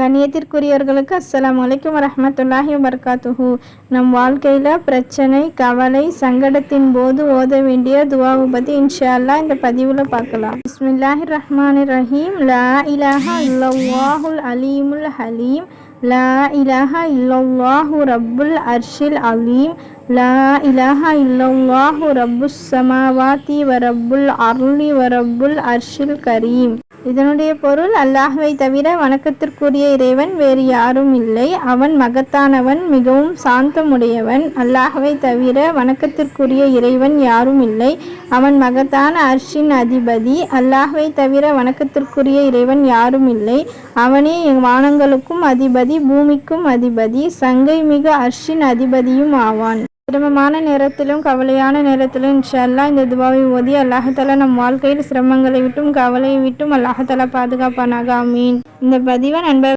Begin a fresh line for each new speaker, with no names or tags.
கண்ணியத்திற்குரியவர்களுக்கு அஸ்ஸலாமு அலைக்கும் வரஹ்மத்துல்லாஹி வபரகாத்துஹு. நம் வாழ்க்கையில் பிரச்சனை, கவலை, சங்கடத்தின் போது ஓத வேண்டிய துவாவை பற்றி இன்ஷா அல்லாஹ் இந்த பதிவில் பார்க்கலாம். பிஸ்மில்லாஹிர் ரஹ்மானிர் ரஹீம். லா இலாஹா இல்லல்லாஹுல் அலீமுல் ஹலீம். லா இலாஹா இல்லல்லாஹு ரப்புல் அர்ஷில் அலீம். லா இலாஹா இல்லல்லாஹு ரப்புஸ் ஸமாவாதி வ ரப்புல் அர்லி வ ரப்புல் அர்ஷில் கரீம். இதனுடைய பொருள், அல்லாஹ்வை தவிர வணக்கத்திற்குரிய இறைவன் வேறு யாரும் இல்லை. அவன் மகத்தானவன், மிகவும் சாந்தமுடையவன். அல்லாஹ்வை தவிர வணக்கத்திற்குரிய இறைவன் யாரும் இல்லை. அவன் மகத்தான அர்ஷின் அதிபதி. அல்லாஹ்வை தவிர வணக்கத்திற்குரிய இறைவன் யாரும் இல்லை. அவனே வானங்களுக்கும் அதிபதி, பூமிக்கும் அதிபதி, சங்கை மிக அர்ஷின் அதிபதியும் ஆவான். சிரமமான நேரத்திலும் கவலையான நேரத்திலும் இன்ஷா அல்லாஹ் இந்த துவாவை ஓதி அல்லாஹ் தஆலா நம் வாழ்க்கையில் சிரமங்களை விட்டும் கவலையை விட்டும் அல்லாஹ் தஆலா பாதுகாப்பானாக. ஆமீன். இந்த பதிவை நண்பர்கள்